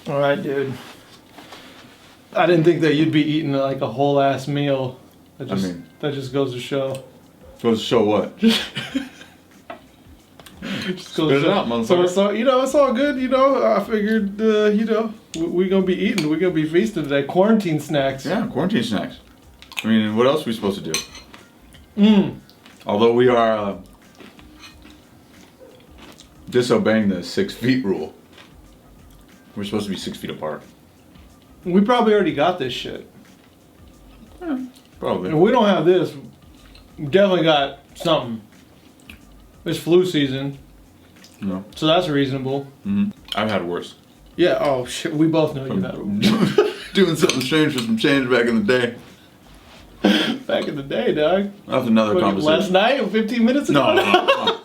All right, dude. I didn't think that you'd be eating like a whole ass meal. That just goes to show. Goes to show what? Just Spit it out, motherfucker. So it's all good. I figured we're gonna be eating. We're gonna be feasting today. Quarantine snacks. Yeah, quarantine snacks. I mean, what else are we supposed to do? Although we are disobeying the 6 feet rule. We're supposed to be 6 feet apart. We probably already got this shit. Yeah, probably. If we don't have this, we definitely got something. It's flu season. No. So that's reasonable. I've had worse. Yeah, oh shit, we both know you had it. Doing something strange for some change back in the day. Back in the day, dog. That's another conversation. Last night or 15 minutes ago? No.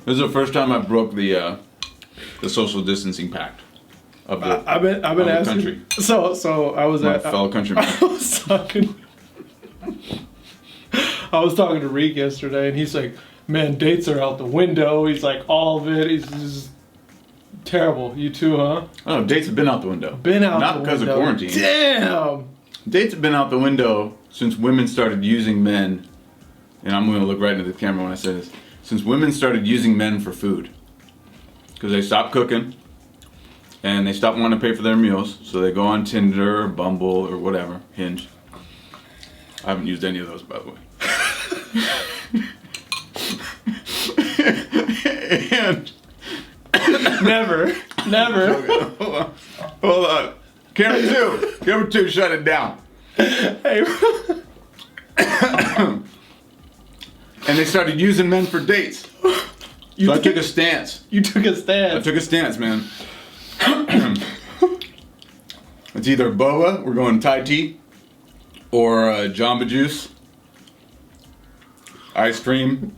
This is the first time I broke the social distancing pact of the I've been asking. country. So I was My fellow countrymen. I was talking to Reek yesterday, and he's like, "Man, dates are out the window." He's like, all of it. He's just terrible. You too, huh? Oh, dates have been out the window. Not because of quarantine. Damn. Dates have been out the window since women started using men, and I'm going to look right into the camera when I say this, since women started using men for food. Because they stopped cooking, and they stopped wanting to pay for their meals, so they go on Tinder or Bumble or whatever, Hinge. I haven't used any of those, by the way. And Never. Hold on. Camera 2, shut it down. Hey. And they started using men for dates. So I took a stance. You took a stance. I took a stance, man. It's either boba, we're going Thai tea, or Jamba Juice, ice cream,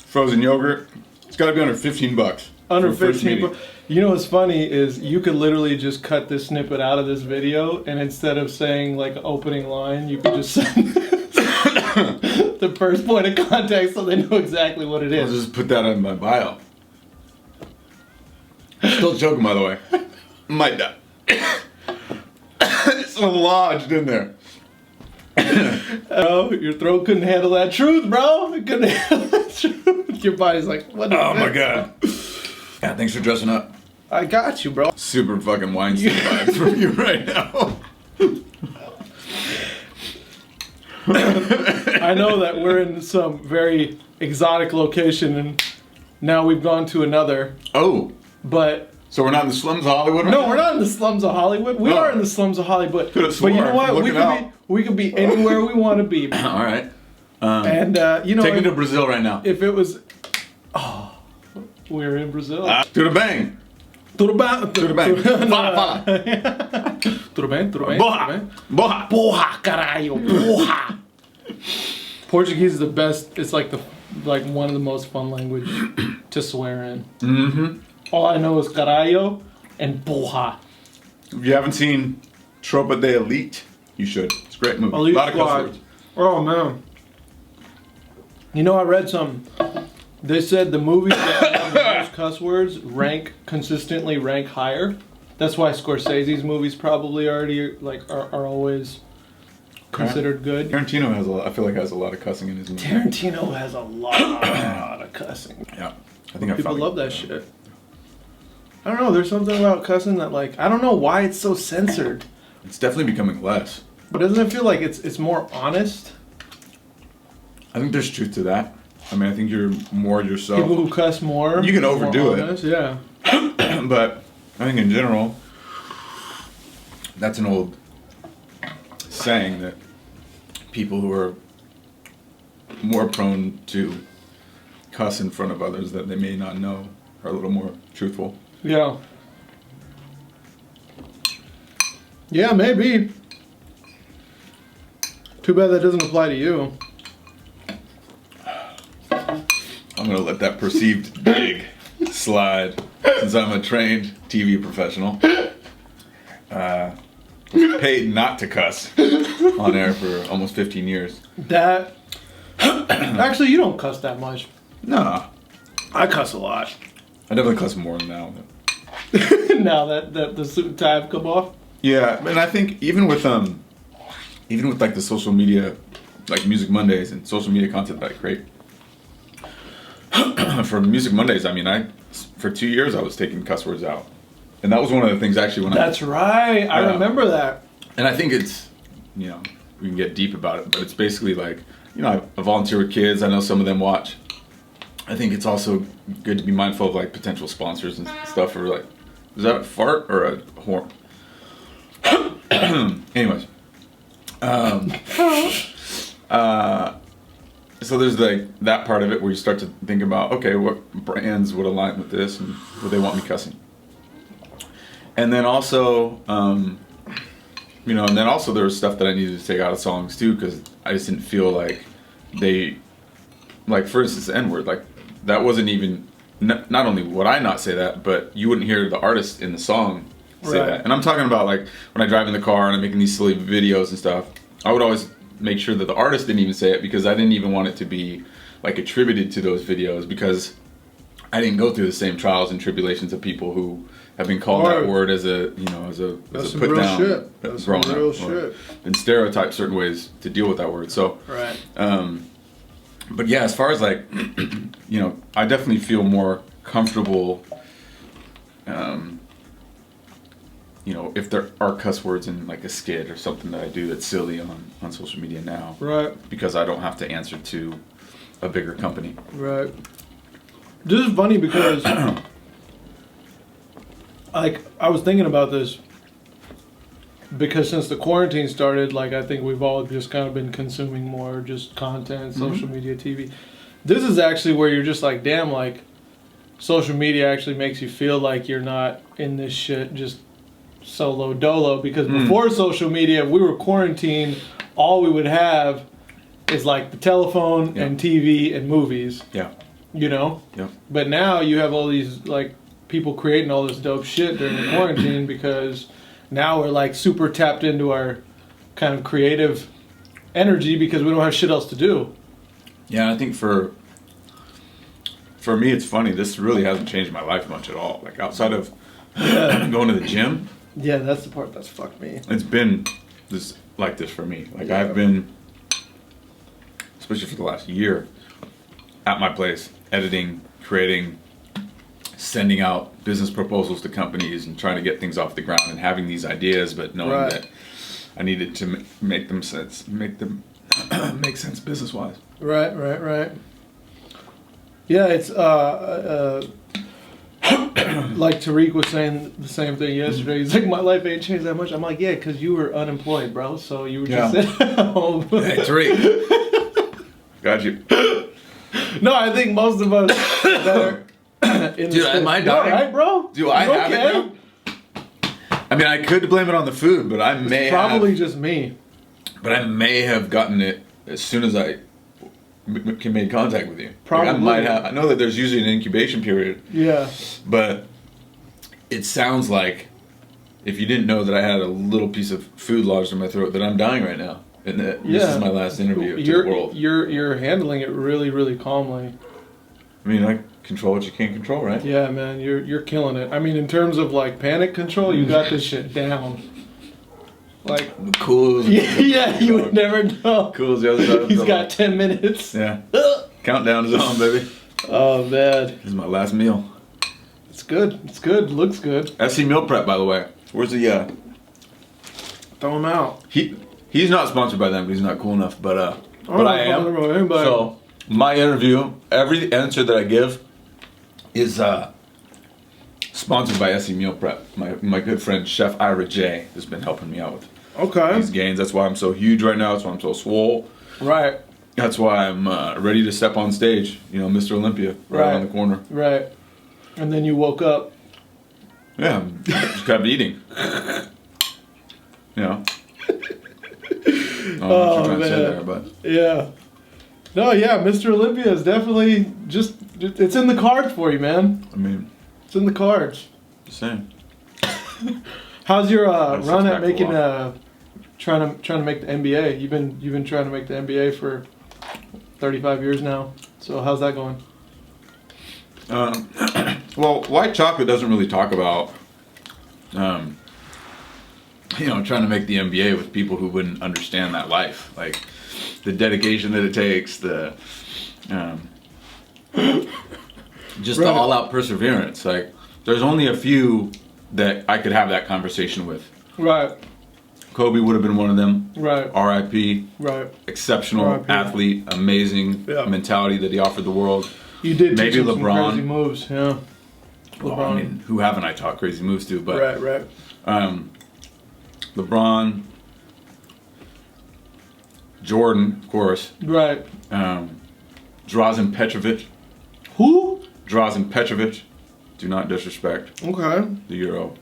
frozen yogurt. It's got to be under $15. Under 15. You know what's funny is you could literally just cut this snippet out of this video, and instead of saying like an opening line, you could just send the first point of contact so they know exactly what it is. I'll just put that in my bio. Still joking, by the way. Might die. It's so lodged in there. Oh, your throat couldn't handle that truth, bro. It couldn't handle that truth. Your body's like, what? Oh my god. Yeah, thanks for dressing up. I got you, bro. Super fucking Weinstein vibe from you right now. I know that we're in some very exotic location, and now we've gone to another. Oh. But so we're not in the slums of Hollywood right no, now? we're not in the slums of Hollywood. We are in the slums of Hollywood. But you know what? We could be anywhere we want to be. All right. And take me to Brazil right now. If it was, we're in Brazil. To the bang. Tudo bem? To the bang. Fala. Tudo bem? Porra. Porra. Porra, caralho. Porra. Portuguese is the best. It's like one of the most fun language to swear in. Mm-hmm. All I know is caralho and porra. If you haven't seen Tropa de Elite, you should. It's a great movie. Elite a lot of cuss Squad. words. Oh man. I read something. They said the movies that have the most cuss words consistently rank higher. That's why Scorsese's movies probably already are always considered good. Tarantino has a lot of cussing in his movies. Tarantino has a lot of cussing. Yeah. I think people love that shit. I don't know, there's something about cussing that I don't know why it's so censored. It's definitely becoming less. But doesn't it feel like it's more honest? I think there's truth to that. I mean, I think you're more yourself. People who cuss more. You can overdo it. Yeah. But I think in general, that's an old saying that people who are more prone to cuss in front of others that they may not know are a little more truthful. Yeah. Yeah, maybe. Too bad that doesn't apply to you. I'm gonna let that perceived dig slide since I'm a trained TV professional. Was paid not to cuss on air for almost 15 years. That actually, you don't cuss that much. No, I cuss a lot. I definitely cuss more than now. Now that the suit and tie have come off. Yeah, and I think even with like the social media, like Music Mondays and social media content that I create. For Music Mondays, I mean, for 2 years I was taking cuss words out, and that was one of the things actually when That's right. I remember that. And I think it's, you know, we can get deep about it, but it's basically like, you know, I volunteer with kids. I know some of them watch. I think it's also good to be mindful of like potential sponsors and stuff. Or like, is that a fart or a horn? Anyways, so there's like that part of it where you start to think about, okay, what brands would align with this and would they want me cussing? And then also, you know, and then also there was stuff that I needed to take out of songs too, because I just didn't feel like they, like for instance, the N-word, like that wasn't even, not only would I not say that, but you wouldn't hear the artist in the song say that. And I'm talking about like when I drive in the car and I'm making these silly videos and stuff, I would always make sure that the artist didn't even say it, because I didn't even want it to be like attributed to those videos, because I didn't go through the same trials and tribulations of people who have been called that word as a, you know, as a put down. Shit. That's some real shit. And stereotyped certain ways to deal with that word. So, but yeah, as far as like, you know, I definitely feel more comfortable, you know, if there are cuss words in like a skit or something that I do that's silly on social media now. Right. Because I don't have to answer to a bigger company. Right. This is funny because like I was thinking about this because since the quarantine started, like I think we've all just kind of been consuming more just content, social media, TV. This is actually where you're just like, damn, like social media actually makes you feel like you're not in this shit just solo dolo, because before social media, we were quarantined, all we would have is like the telephone and TV and movies. Yeah. You know? Yeah. But now you have all these like people creating all this dope shit during the quarantine, because now we're like super tapped into our kind of creative energy because we don't have shit else to do. Yeah, I think for me it's funny, this really hasn't changed my life much at all. Like outside of going to the gym. Yeah, that's the part that's fucked me. It's been this like this for me. Like I've been, especially for the last year, at my place, editing, creating, sending out business proposals to companies and trying to get things off the ground and having these ideas, but knowing that I needed to make them make sense business wise. Right. Yeah, it's like Tariq was saying the same thing yesterday. He's like, my life ain't changed that much. I'm like, yeah, because you were unemployed, bro. So you were just at home. Hey, Tariq. Got you. No, I think most of us that are in Dude, am I dying? All right, bro? Do I have it now? I mean, I could blame it on the food, but it's probably just me. But I may have gotten it as soon as I made contact with you. Probably. Like I might have. I know that there's usually an incubation period. Yeah. But it sounds like if you didn't know that I had a little piece of food lodged in my throat, that I'm dying right now. And that this is my last interview to the world. You're handling it really, really calmly. I mean, I control what you can't control, right? Yeah, man, you're killing it. I mean, in terms of like panic control, you got this shit down. Like cool. Yeah, you would never know. Cool as the other side. He's got 10 minutes. Yeah. Countdown is on, baby. Oh man. This is my last meal. It's good. It's good. Looks good. SC Meal Prep, by the way. Where's the Throw him out. He's not sponsored by them. He's not cool enough, but I am. So my interview, every answer that I give is sponsored by SC Meal Prep. My good friend Chef Ira J has been helping me out with these gains. That's why I'm so huge right now. That's why I'm so swole. Right. That's why I'm ready to step on stage. You know, Mr. Olympia right around the corner. Right. And then you woke up. Yeah, just kept eating. You know. I don't know what you're trying to say there, but yeah. No, yeah, Mr. Olympia is definitely it's in the cards for you, man. I mean, it's in the cards. Just saying. How's your run at making trying to make the NBA? You've been trying to make the NBA for 35 years now. So how's that going? Well, White Chocolate doesn't really talk about trying to make the NBA with people who wouldn't understand that life, like the dedication that it takes, the just the all-out perseverance. Like, there's only a few that I could have that conversation with. Right. Kobe would have been one of them. Right. R.I.P. Right. Exceptional R.I.P. athlete, amazing mentality that he offered the world. You did maybe teach him LeBron. some crazy moves, yeah. Well, I mean, who haven't I taught crazy moves to? But right. LeBron, Jordan, of course. Right. Drazen Petrovic. Who? Drazen Petrovic. Do not disrespect. Okay. The Euro.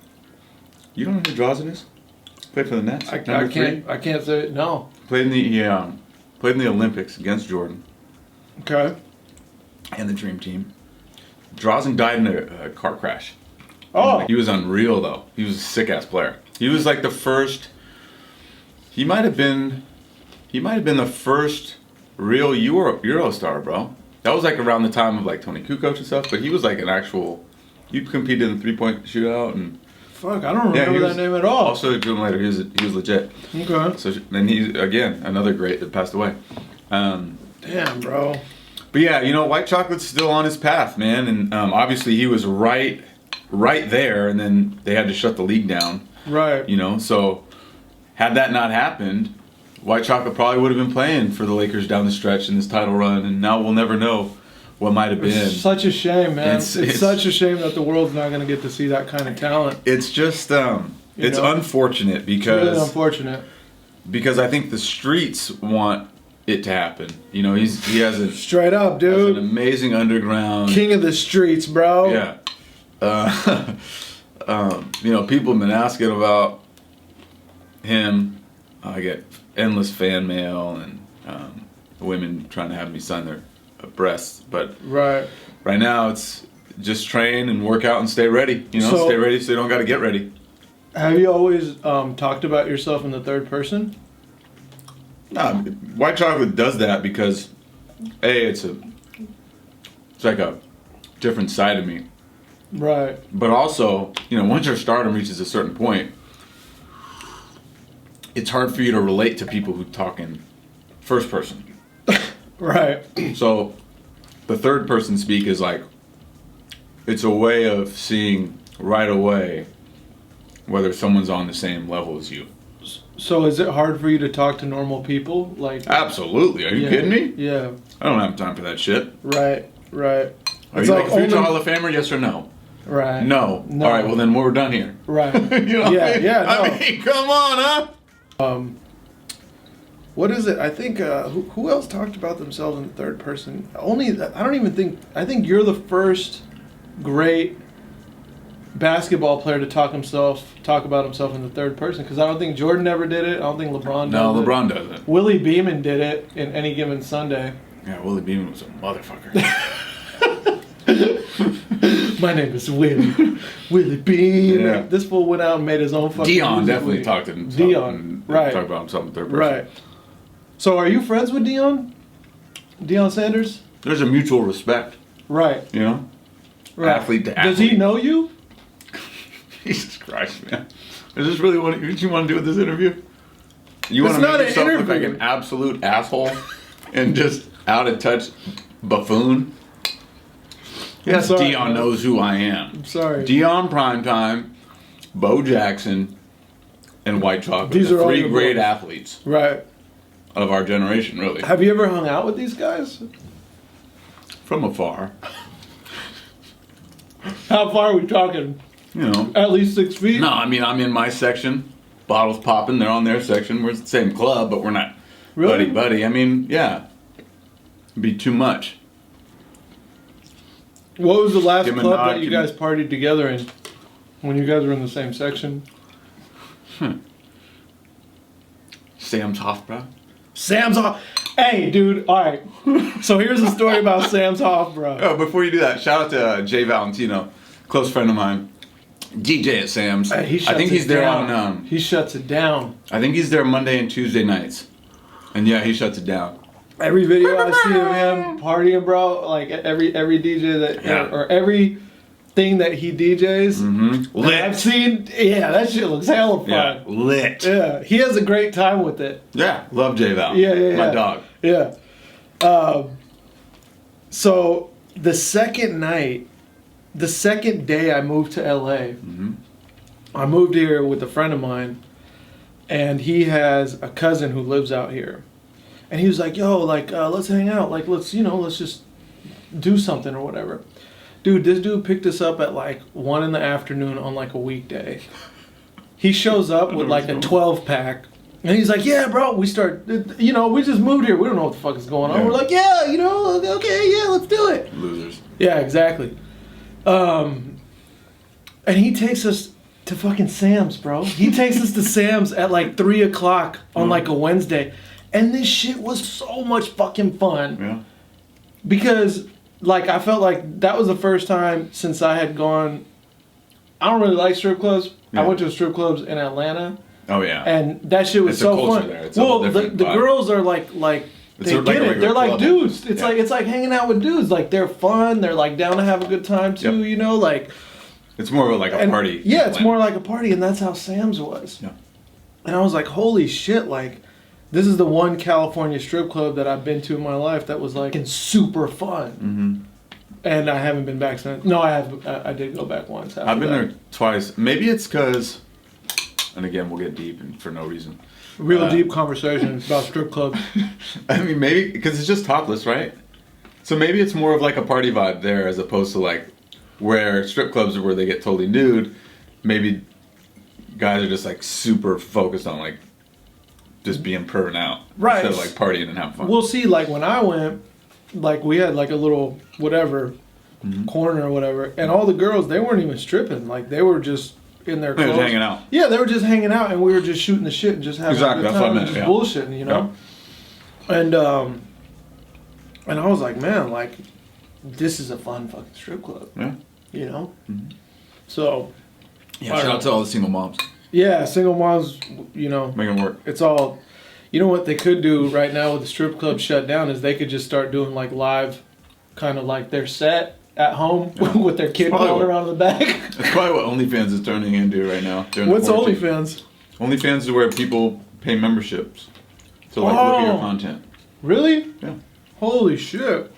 You don't know who Drazen is? Played for the Nets. I can't say it. No. Played in the Olympics against Jordan. Okay. And the Dream Team. Drazen died in a car crash. Oh. He was unreal though. He was a sick ass player. He was like the first. He might have been the first real Euro star, bro. That was like around the time of like Tony Kukoc and stuff. But he was like an actual. He competed in the 3-point shootout and. Fuck, I don't remember that name at all. Also, a year later, he was legit. Okay. So then he's again another great that passed away. Damn, bro. But yeah, white chocolate's still on his path, man, and obviously he was right there, and then they had to shut the league down. Right. So had that not happened, white chocolate probably would have been playing for the Lakers down the stretch in this title run, and now we'll never know what might have been. It's such a shame, man. It's such a shame that the world's not going to get to see that kind of talent. It's just it's unfortunate because it's really unfortunate. Because I think the streets want it to happen. He has a straight up, dude. Has an amazing underground king of the streets, bro. Yeah. People have been asking about him. I get endless fan mail and women trying to have me sign their breasts, but right now it's just train and work out and stay ready. Stay ready so you don't got to get ready. Have you always talked about yourself in the third person? No, white chocolate does that because it's like a different side of me. Right. But also, once your stardom reaches a certain point, it's hard for you to relate to people who talk in first person. Right. So the third person speak is like, it's a way of seeing right away whether someone's on the same level as you. So is it hard for you to talk to normal people? Absolutely. Are you kidding me? Yeah. I don't have time for that shit. Right. Are you like a future Hall of Famer? Yes or no? Right. No. All right. Well, then we're done here. Right. Yeah. No. I mean, come on, huh? What is it? I think who else talked about themselves in the third person? I think you're the first great basketball player to talk about himself in the third person, because I don't think Jordan ever did it. I don't think LeBron does it. No, LeBron doesn't. Willie Beeman did it in Any Given Sunday. Yeah, Willie Beeman was a motherfucker. My name is Willie Beeman. Yeah. This fool went out and made his own fucking Dion definitely talked to himself. Dion, right. Talk about himself in third person. Right. So are you friends with Dion? Dion Sanders? There's a mutual respect. Right. Right. Athlete to athlete. Does he know you? Jesus Christ, man. Is this really what you want to do with this interview? You want to not make yourself an look like an absolute asshole and just out of touch buffoon? Yes, sorry, Dion knows who I am. I'm sorry. Dion Primetime, Bo Jackson, and White Chocolate. These are all three your great boys. athletes. Right. Of our generation, really. Have you ever hung out with these guys? From afar. How far are we talking? At least 6 feet? No, I mean, I'm in my section. Bottles popping. They're on their section. We're the same club, but we're not really? buddy. I mean, yeah. It'd be too much. What was the last club that you guys partied together in? When you guys were in the same section? Sam's Hofbrau. Hey, dude. All right. So here's a story about Sam's Hofbrau. Oh, before you do that, shout out to Jay Valentino, close friend of mine, DJ at Sam's. I think he's there on. He shuts it down. I think he's there Monday and Tuesday nights, and yeah, he shuts it down. Every video I see of him partying, bro, like every DJ that or every thing that he DJs. Mm-hmm. Lit. I've seen. Yeah, that shit looks hella fun. Yeah, lit. Yeah, he has a great time with it. Yeah, love J-Val. Yeah. My dog. Yeah. So the second day I moved to LA, I moved here with a friend of mine, and he has a cousin who lives out here. And he was like, yo, like, let's hang out. Like, let's just do something or whatever. Dude, this dude picked us up at like 1 in the afternoon on like a weekday. He shows up with like a 12-pack. And he's like, yeah, bro, we just moved here. We don't know what the fuck is going on. Yeah. We're like, yeah, okay, yeah, let's do it. Losers. Yeah, exactly. And he takes us to fucking Sam's, bro. He takes us to Sam's at like 3 o'clock on like a Wednesday. And this shit was so much fucking fun. Yeah. Because, like, I felt like that was the first time since I had gone. I don't really like strip clubs. Yeah. I went to strip clubs in Atlanta. Oh, yeah. And that shit was It's so a culture fun. there. It's a whole the different vibe. girls are like It's they like get a it. regular They're like club. dudes. It's Yeah. like hanging out with dudes. Like, they're fun. They're like down to have a good time too. Yep. You know, like. It's more of like a party. Yeah, it's more like a party, and that's how Sam's was. Yeah. And I was like, holy shit, like, this is the one California strip club that I've been to in my life that was like super fun. Mm-hmm. And I haven't been back since. No, I have. I did go back once. I've been there twice. Maybe it's because, and again, we'll get deep and for no reason. Real deep conversation about strip clubs. I mean, maybe because it's just topless, right? So maybe it's more of like a party vibe there as opposed to like where strip clubs are where they get totally nude. Maybe guys are just like super focused on like just being perving out. Right. Instead of like partying and having fun. We'll see, like, when I went, like, we had like a little whatever corner or whatever, and all the girls, they weren't even stripping. Like, they were just in their They were clothes. hanging out. Yeah, they were just hanging out, and we were just shooting the shit and just having Exactly, a good that's what I time meant, and just yeah. bullshitting, you know? And I was like, man, like, this is a fun fucking strip club, Yeah. you know? So, Yeah. Shout out to all the single moms. yeah, single moms, you know, Making it work. it's all, you know what they could do right now with the strip club shut down is they could just start doing like live, kind of like their set at home with their kid Probably rolling what- around in the back. That's probably what OnlyFans is turning into right now. during the What's quarantine. OnlyFans? OnlyFans is where people pay memberships to like look at your Oh. content. Really? Yeah. Holy shit.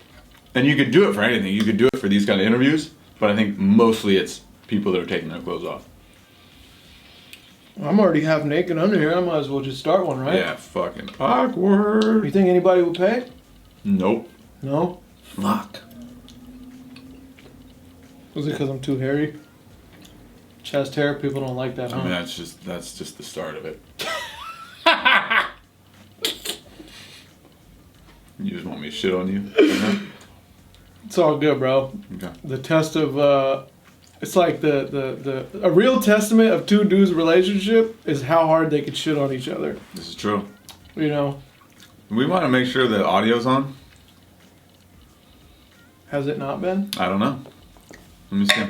And you could do it for anything. You could do it for these kind of interviews, but I think mostly it's people that are taking their clothes off. I'm already half naked under here. I might as well just start one, right? Yeah, fucking awkward. You think anybody would pay? Nope. No? Fuck. Was it because I'm too hairy? Chest hair? People don't like that, huh? I mean, that's just the start of it. You just want me to shit on you? It's all good, bro. Okay. The test of, it's like a real testament of two dudes' relationship is how hard they could shit on each other. This is true. You know? We want to make sure the audio's on. Has it not been? I don't know. Let me see.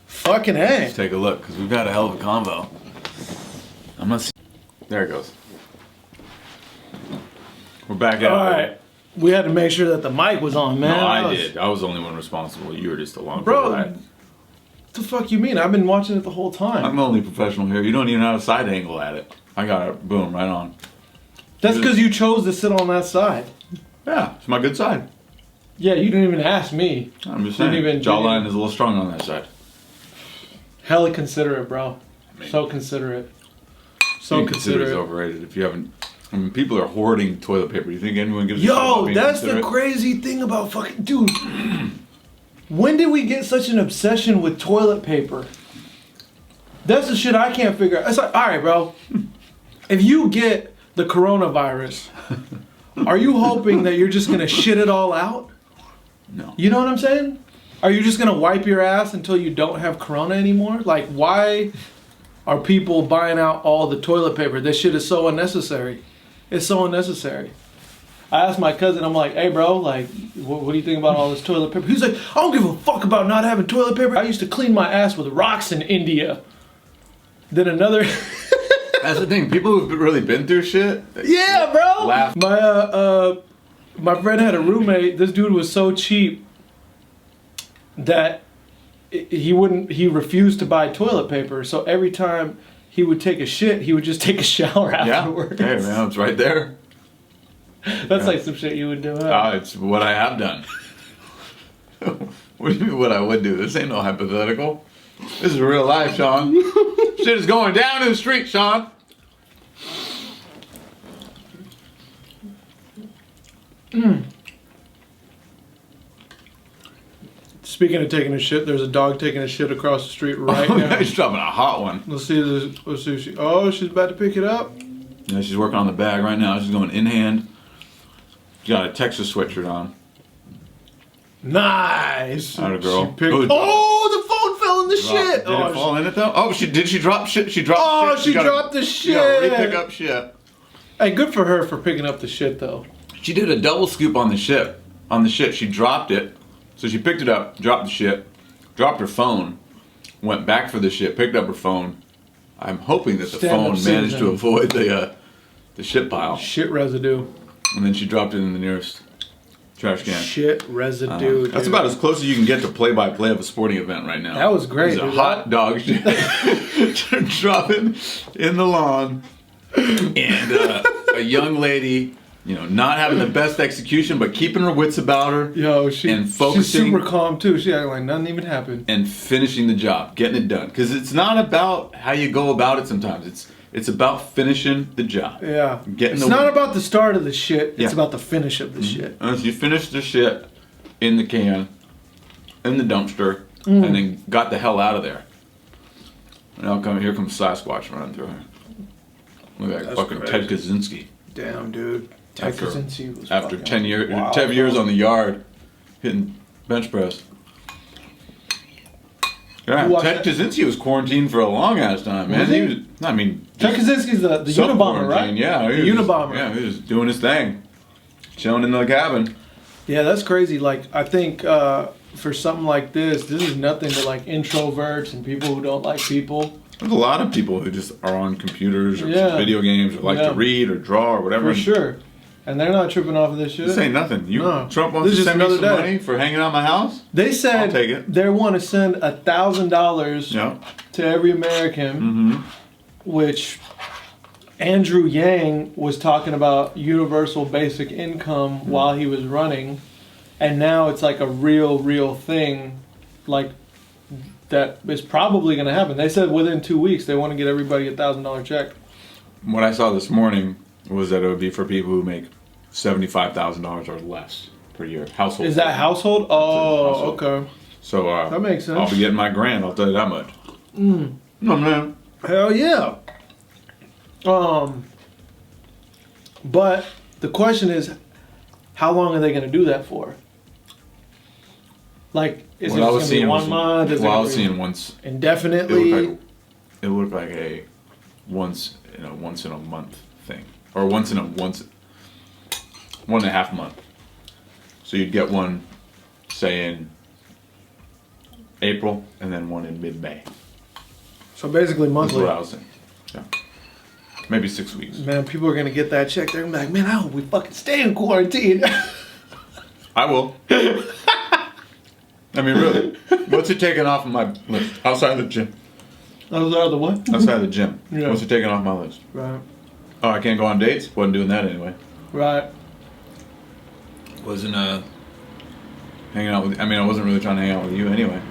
Fucking A. Let's take a look, because we've got a hell of a convo. I'm not. There it goes. We're back at it. Alright. We had to make sure that the mic was on, man. No, I was- did. I was the only one responsible. You were just along for Bro, the ride. what the fuck you mean? I've been watching it the whole time. I'm the only professional here. You don't even have a side angle at it. I got it. Boom, right on. That's because you chose to sit on that side. Yeah, it's my good side. Yeah, you didn't even ask me. I'm just Didn't saying. even- Jawline is a little strong on that side. Hella considerate, bro. I mean, So considerate. So being considerate is considerate. overrated. If you haven't, I mean, people are hoarding toilet paper. You think anyone gives a shit about Yo, being that's the considerate? crazy thing about fucking dude. When did we get such an obsession with toilet paper? That's the shit I can't figure out. It's like, all right, bro. If you get the coronavirus, are you hoping that you're just gonna shit it all out? No. You know what I'm saying? Are you just gonna wipe your ass until you don't have corona anymore? Like, why are people buying out all the toilet paper? This shit is so unnecessary. It's so unnecessary. I asked my cousin, I'm like, hey bro, like, what do you think about all this toilet paper? He's like, I don't give a fuck about not having toilet paper. I used to clean my ass with rocks in India. Then another... That's the thing. People who've really been through shit. Yeah, bro. Laugh. My friend had a roommate. This dude was so cheap that he refused to buy toilet paper, so every time he would take a shit, he would just take a shower afterwards. Yeah. Hey, man, it's right there. That's like some shit you would do, huh? It's what I have done. What do you mean what I would do? This ain't no hypothetical. This is real life, Sean. Shit is going down in the street, Sean. Speaking of taking a shit, there's a dog taking a shit across the street right now. She's dropping a hot one. Let's see this. Let's see. She's about to pick it up. Yeah, she's working on the bag right now. She's going in hand. She got a Texas sweatshirt on. Nice. Not a girl. The phone fell in the shit. Did it fall in it though? Oh, did she drop shit? She dropped shit. She dropped the shit. Yeah, pick up shit. Hey, good for her for picking up the shit though. She did a double scoop on the shit. She dropped it. So she picked it up, dropped the shit, dropped her phone, went back for the shit, picked up her phone. I'm hoping that the phone managed to avoid the shit pile. Shit residue. And then she dropped it in the nearest trash can. Shit residue. That's about as close as you can get to play-by-play of a sporting event right now. That was great. It's a hot dog shit dropping in the lawn, and a young lady. You know, not having the best execution, but keeping her wits about her. Yo, and focusing. She's super calm too. She acting like nothing even happened. And finishing the job, getting it done. Because it's not about how you go about it sometimes. It's about finishing the job. Yeah. It's not about the start of the shit. It's about the finish of the shit. So you finish the shit in the can, in the dumpster, and then got the hell out of there. And here comes Sasquatch running through here. Look at that fucking crazy. Ted Kaczynski. Damn, dude. After 10 years on the yard, hitting bench press. Yeah, Ted Kaczynski was quarantined for a long ass time, man. Ted Kaczynski's the Unabomber, right? Yeah, the Unabomber. Yeah, he was doing his thing, chilling in the cabin. Yeah, that's crazy. Like, I think for something like this is nothing to like introverts and people who don't like people. There's a lot of people who just are on computers or video games or like to read or draw or whatever. For sure. And they're not tripping off of this shit. This ain't nothing. Trump wants to send me some money for hanging out my house? They said I'll take it. They want to send $1,000 to every American, which Andrew Yang was talking about universal basic income while he was running. And now it's like a real thing, like that is probably going to happen. They said within 2 weeks they want to get everybody a $1,000 check. What I saw this morning was that it would be for people who make $75,000 or less per year. Household. Is that household? Oh, household. Okay. So that makes sense. I'll be getting my grand. I'll tell you that much. No, man. Hell yeah. But the question is, how long are they going to do that for? Like, is it going to be 1 month? Well, I was seeing once indefinitely. It looked like a once in a month thing, or 1.5 month. So you'd get one, say in April, and then one in mid-May. So basically monthly. That's what I was saying. Yeah. Maybe 6 weeks. Man, people are gonna get that check. They're gonna be like, man, I hope we fucking stay in quarantine. I will. I mean, really. What's it taking off of my list? Outside of the gym. Outside of the what? Outside of the gym. Yeah. What's it taking off my list? Right. Oh, I can't go on dates? Wasn't doing that anyway. Right. Wasn't hanging out with. I mean, I wasn't really trying to hang out with you anyway.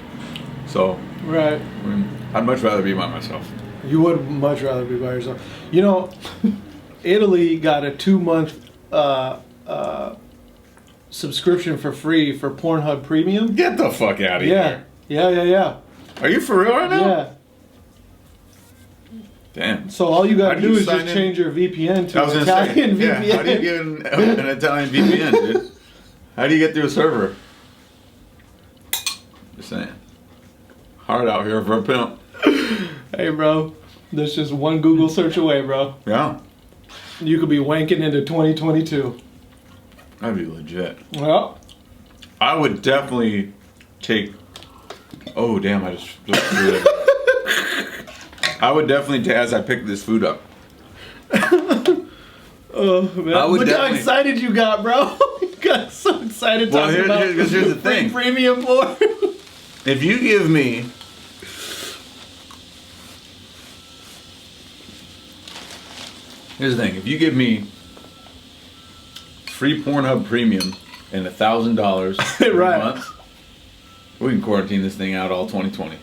So. Right. I mean, I'd much rather be by myself. You would much rather be by yourself. You know, Italy got a 2-month subscription for free for Pornhub Premium. Get the fuck out of here. Yeah. Are you for real right now? Yeah. Damn. So all you gotta do is just change your VPN to an Italian VPN. Yeah, how do you get an Italian VPN, dude? How do you get through a server? Just saying. Hard out here for a pimp. Hey, bro. There's just one Google search away, bro. Yeah. You could be wanking into 2022. That'd be legit. Well. I would definitely take... Oh, damn, I just threw it. I would definitely, as I picked this food up. Oh, man. Look how excited you got, bro. You got so excited talking about here's the thing. Premium porn. If you give me here's the thing, if you give me free Pornhub Premium and $1,000 every Right. month, we can quarantine this thing out all 2020.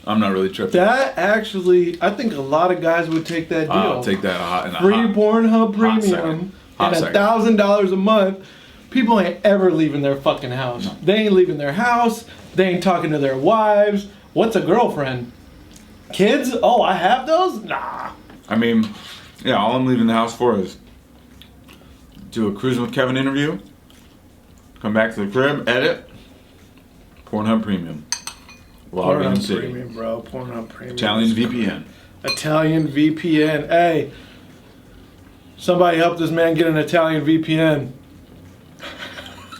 I'm not really tripping. That actually, I think a lot of guys would take that deal. I'll take that in a Free hot, Pornhub hot Premium second. Hot and second. $1,000 a month. People ain't ever leaving their fucking house. No. They ain't leaving their house. They ain't talking to their wives. What's a girlfriend? Kids? Oh, I have those? Nah. I mean, yeah, all I'm leaving the house for is do a Cruising with Kevin interview, come back to the crib, edit, Pornhub Premium. Log in Pornhub city. Premium, bro. Pornhub Premium. Italian VPN. Italian VPN. Hey, somebody help this man get an Italian VPN.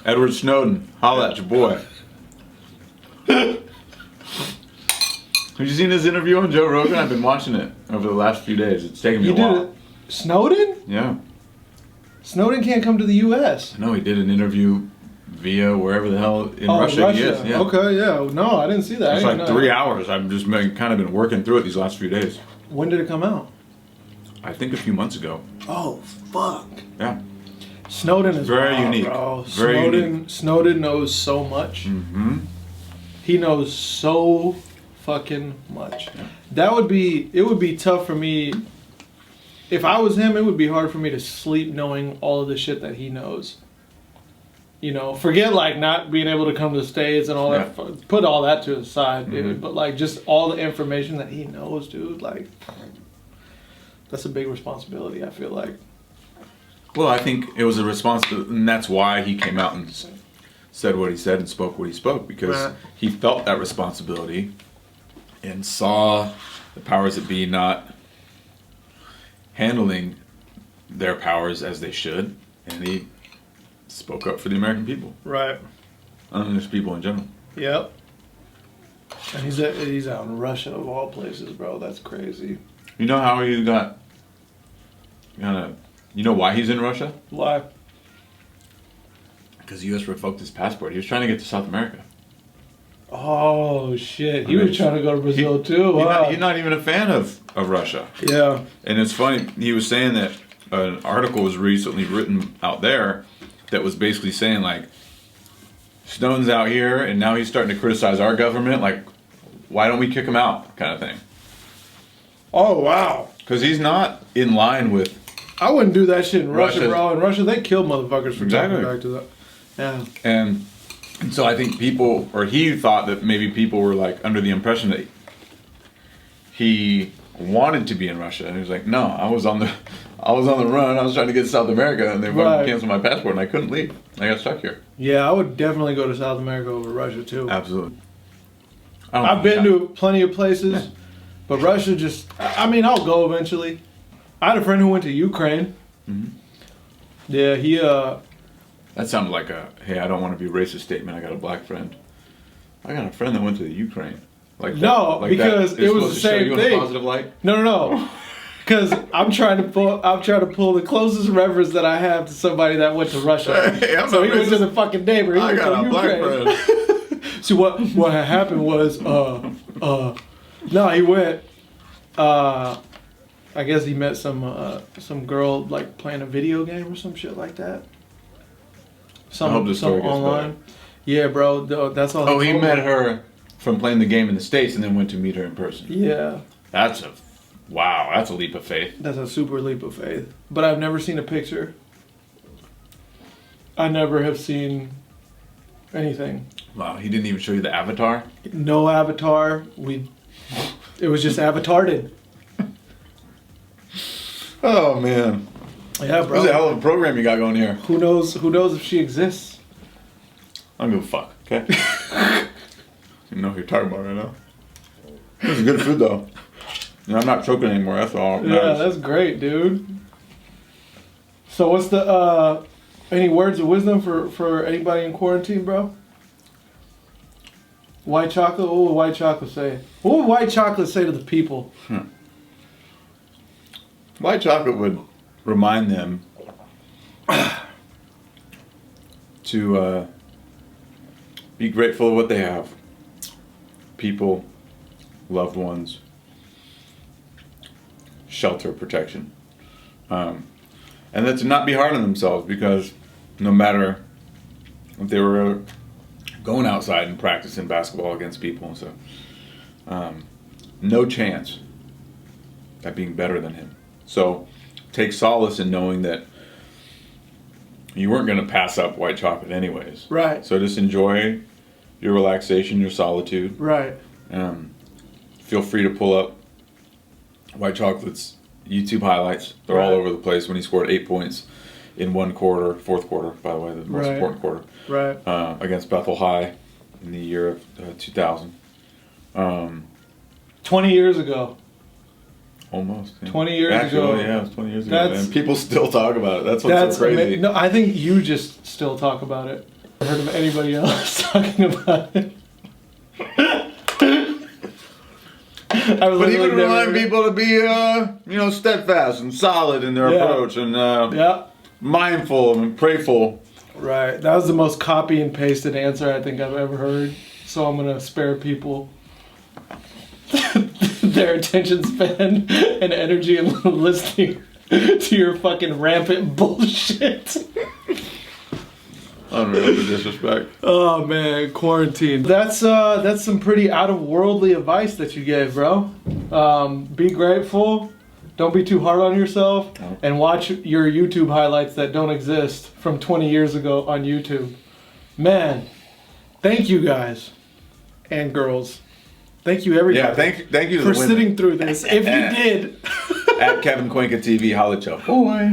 Edward Snowden, holla at your boy. Have you seen this interview on Joe Rogan? I've been watching it over the last few days. It's taken me You a did while. it. Snowden? Yeah. Snowden can't come to the U.S. I know he did an interview via wherever the hell in Russia he is. Yeah. Okay, yeah. No, I didn't see that. I It's didn't like know 3 that. hours. I've just kind of been working through it these last few days. When did it come out? I think a few months ago. Oh, fuck. Yeah. Snowden is Very wild, unique. bro. Very Snowden knows so much. Mm-hmm. He knows so fucking much. Yeah. It would be tough for me. If I was him, it would be hard for me to sleep knowing all of the shit that he knows. You know, forget like not being able to come to the States and all that. Put all that to the side, dude. Mhm. But like just all the information that he knows, dude. Like, that's a big responsibility, I feel like. Well, I think it was a responsibility, and that's why he came out and said what he said and spoke what he spoke, because Right. he felt that responsibility and saw the powers that be not handling their powers as they should, and he spoke up for the American people, Right. and just people in general. Yep. And he's out in Russia of all places, bro. That's crazy. You know how he got you know why he's in Russia? Why? Because the U.S. revoked his passport. He was trying to get to South America. Oh shit! He I mean, was trying to go to Brazil too. Wow. He's not even a fan of Russia. Yeah. And it's funny, he was saying that an article was recently written out there that was basically saying, like, Snowden's out here and now he's starting to criticize our government. Like, why don't we kick him out? Kind of thing. Oh wow. Because he's not in line with. I wouldn't do that shit in Russia, Russia- bro. In Russia, they kill motherfuckers for Exactly. talking back to that. Yeah. And so I think people, or he thought that maybe people were like under the impression that he wanted to be in Russia. And he was like, no, I was on the run. I was trying to get to South America and they fucking Right. canceled my passport and I couldn't leave. I got stuck here. Yeah, I would definitely go to South America over Russia too. Absolutely. I don't I've think been to plenty of places, Yeah. but Russia just. I mean, I'll go eventually. I had a friend who went to Ukraine. Mhm. Yeah, he That sounded like a, hey, I don't want to be a racist statement. I got a black friend. I got a friend that went to the Ukraine. Like No, that, because is it was supposed the to show same you in thing. a positive light. No. Because I'm trying to pull the closest reference that I have to somebody that went to Russia. Hey, I'm So not he went to racist. the fucking neighbor. He I went got to a black Ukraine. friend. See what had happened was no, he went I guess he met some girl like playing a video game or some shit like that. I hope this story gets online. Yeah, bro. That's all. Oh, he told met me. her from playing the game in the States and then went to meet her in person. Yeah, That's a leap of faith. that's a super leap of faith. But I've never seen a picture. I never have seen anything. Wow, he didn't even show you the avatar? No avatar. It was just avatared. Oh, man. Yeah, What's the hell bro. of a program you got going here? Who knows? Who knows if she exists? I don't give a fuck, okay? You know what you're talking about right now. This is good food, though. Yeah, I'm not choking anymore, that's all. that Yeah, matters. that's great, dude. So what's the any words of wisdom for anybody in quarantine, bro? White chocolate? What would white chocolate say? What would white chocolate say to the people? White chocolate would remind them to Be grateful of what they have. People, loved ones, shelter, protection. And that to not be hard on themselves, because no matter if they were going outside and practicing basketball against people and stuff, no chance at being better than him. So take solace in knowing that you weren't going to pass up white chocolate anyways. Right. So just enjoy your relaxation, your solitude. Right. Feel free to pull up White Chocolate's YouTube highlights. They're all over the place when he scored 8 points in one quarter, fourth quarter, by the way, the most important quarter. Right. Against Bethel High in the year of 2000. 20 years ago. Almost. Yeah. 20 years Actually, ago. Yeah, it was 20 years ago. And people still talk about it. That's what's so crazy. No, I think you just still talk about it. I've heard of anybody else talking about it. But he would remind people to be, steadfast and solid in their approach and mindful and prayerful. Right. That was the most copy and pasted answer I think I've ever heard. So I'm going to spare people their attention span and energy and listening to your fucking rampant bullshit. Unreal disrespect. Oh man, quarantine. That's some pretty out of worldly advice that you gave, bro. Be grateful. Don't be too hard on yourself, and watch your YouTube highlights that don't exist from 20 years ago on YouTube. Man, thank you guys and girls. Thank you everybody. Yeah, thank you to for the women. sitting through this. If you did, At Kevin Cuenca TV, holla at y'all. Boy.